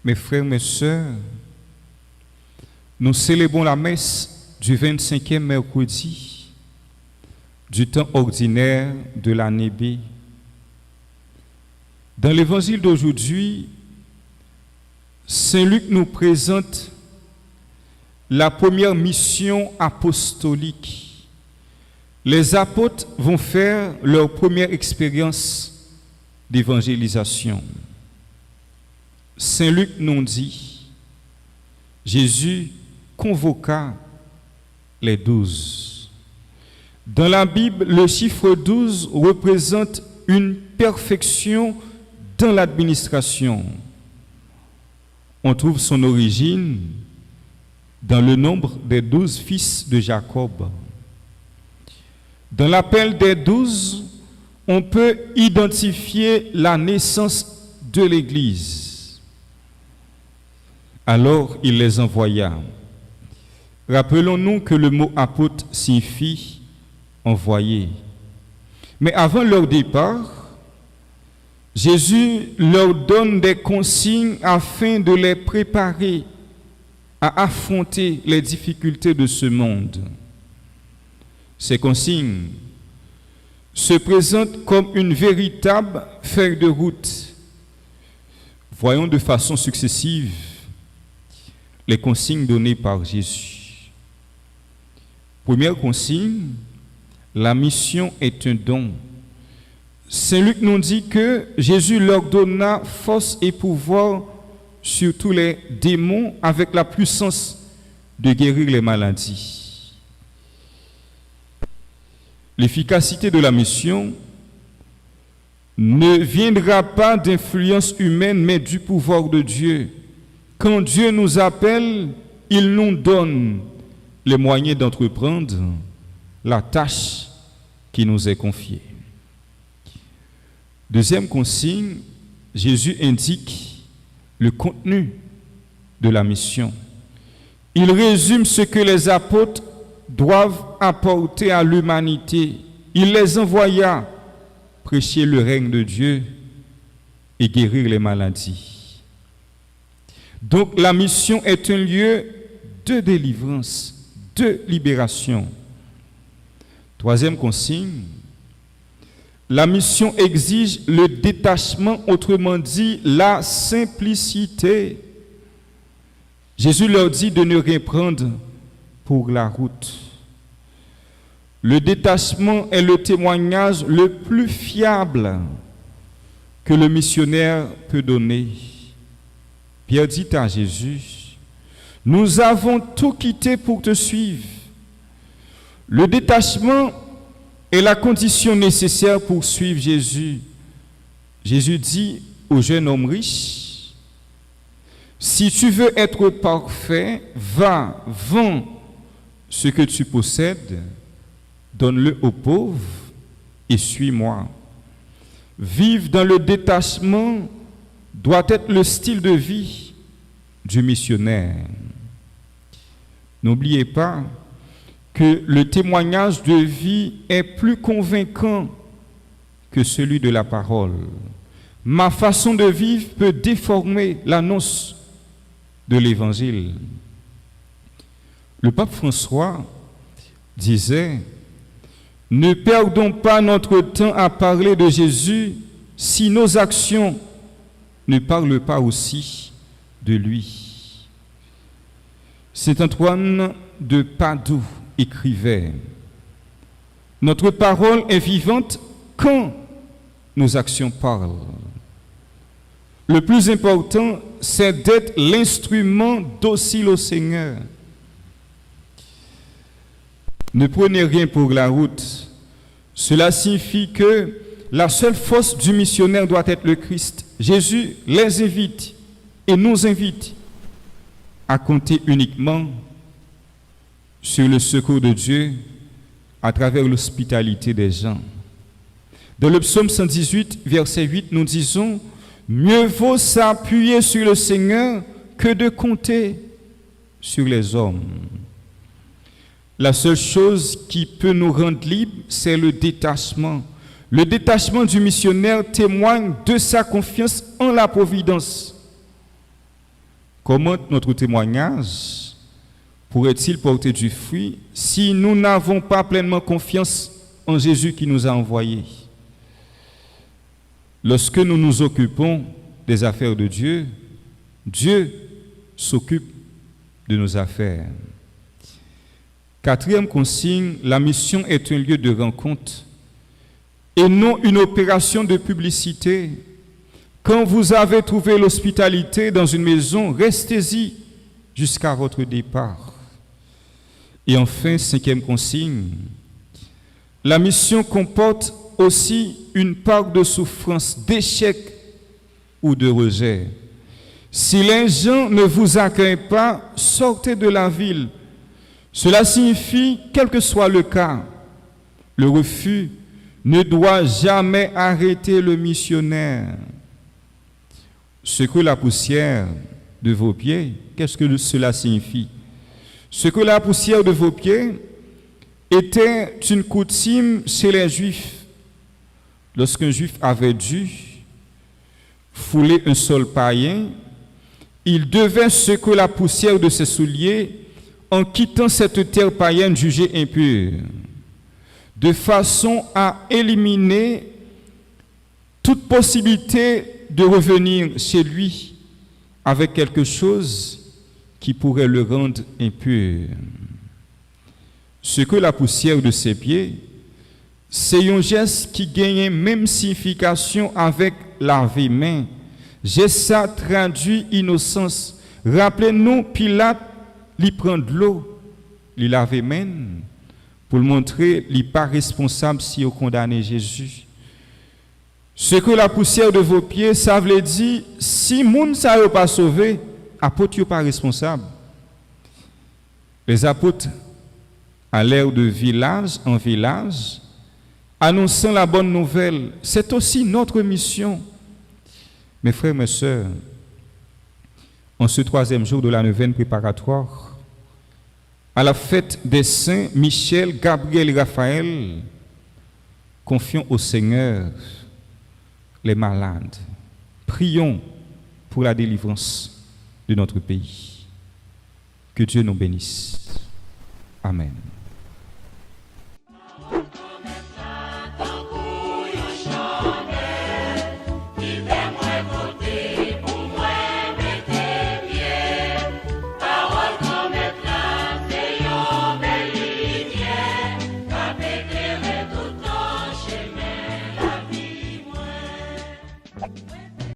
Mes frères, mes sœurs, nous célébrons la messe du 25e mercredi du temps ordinaire de l'année B. Dans l'évangile d'aujourd'hui, Saint Luc nous présente la première mission apostolique. Les apôtres vont faire leur première expérience d'évangélisation. Saint Luc nous dit, Jésus convoqua les 12. Dans la Bible, le chiffre 12 représente une perfection dans l'administration. On trouve son origine dans le nombre des 12 fils de Jacob. Dans l'appel des 12, on peut identifier la naissance de l'Église. Alors il les envoya. Rappelons-nous que le mot apôtre signifie envoyé. Mais avant leur départ, Jésus leur donne des consignes afin de les préparer à affronter les difficultés de ce monde. Ces consignes se présentent comme une véritable feuille de route. Voyons de façon successive les consignes données par Jésus. Première consigne, la mission est un don. Saint Luc nous dit que Jésus leur donna force et pouvoir sur tous les démons avec la puissance de guérir les maladies. L'efficacité de la mission ne viendra pas d'influence humaine, mais du pouvoir de Dieu. Quand Dieu nous appelle, il nous donne les moyens d'entreprendre la tâche qui nous est confiée. Deuxième consigne, Jésus indique le contenu de la mission. Il résume ce que les apôtres doivent apporter à l'humanité. Il les envoya prêcher le règne de Dieu et guérir les maladies. Donc la mission est un lieu de délivrance, de libération. Troisième consigne, la mission exige le détachement, autrement dit la simplicité. Jésus leur dit de ne rien prendre pour la route. Le détachement est le témoignage le plus fiable que le missionnaire peut donner. Pierre dit à Jésus, « Nous avons tout quitté pour te suivre. » Le détachement est la condition nécessaire pour suivre Jésus. Jésus dit au jeune homme riche, « Si tu veux être parfait, va, vends ce que tu possèdes, donne-le aux pauvres et suis-moi. » Vivre dans le détachement doit être le style de vie du missionnaire. N'oubliez pas que le témoignage de vie est plus convaincant que celui de la parole. Ma façon de vivre peut déformer l'annonce de l'Évangile. Le pape François disait, « Ne perdons pas notre temps à parler de Jésus si nos actions ne parlent pas aussi de lui. » Saint Antoine de Padoue écrivait, « Notre parole est vivante quand nos actions parlent. » Le plus important, c'est d'être l'instrument docile au Seigneur. Ne prenez rien pour la route. Cela signifie que la seule force du missionnaire doit être le Christ. Jésus les invite et nous invite à compter uniquement sur le secours de Dieu à travers l'hospitalité des gens. Dans le psaume 118, verset 8, nous disons « Mieux vaut s'appuyer sur le Seigneur que de compter sur les hommes. » La seule chose qui peut nous rendre libres, c'est le détachement. Le détachement du missionnaire témoigne de sa confiance en la providence. Comment notre témoignage pourrait-il porter du fruit si nous n'avons pas pleinement confiance en Jésus qui nous a envoyés? Lorsque nous nous occupons des affaires de Dieu, Dieu s'occupe de nos affaires. Quatrième consigne, la mission est un lieu de rencontre et non une opération de publicité. Quand vous avez trouvé l'hospitalité dans une maison, restez-y jusqu'à votre départ. Et enfin, cinquième consigne, la mission comporte aussi une part de souffrance, d'échec ou de rejet. Si les gens ne vous accueillent pas, sortez de la ville. Cela signifie, quel que soit le cas, le refus ne doit jamais arrêter le missionnaire. Ce que la poussière de vos pieds, qu'est-ce que cela signifie? Ce que la poussière de vos pieds était une coutume chez les Juifs. Lorsqu'un Juif avait dû fouler un sol païen, il devait secouer la poussière de ses souliers en quittant cette terre païenne jugée impure, de façon à éliminer toute possibilité de revenir chez lui avec quelque chose qui pourrait le rendre impur. Ce que la poussière de ses pieds, c'est un geste qui gagne même signification avec laver main. Geste ça traduit innocence. Rappelez-nous, Pilate, il prend de l'eau, il lave main pour le montrer qu'il n'est pas responsable si on condamne Jésus. Ce que la poussière de vos pieds, ça veut dire, si moun ça n'est pas sauvé, apôtres n'est pas responsable. Les apôtres allèrent de village en village, annonçant la bonne nouvelle. C'est aussi notre mission. Mes frères, mes sœurs, en ce troisième jour de la neuvaine préparatoire, à la fête des saints Michel, Gabriel et Raphaël, confions au Seigneur les malades. Prions pour la délivrance de notre pays. Que Dieu nous bénisse. Amen.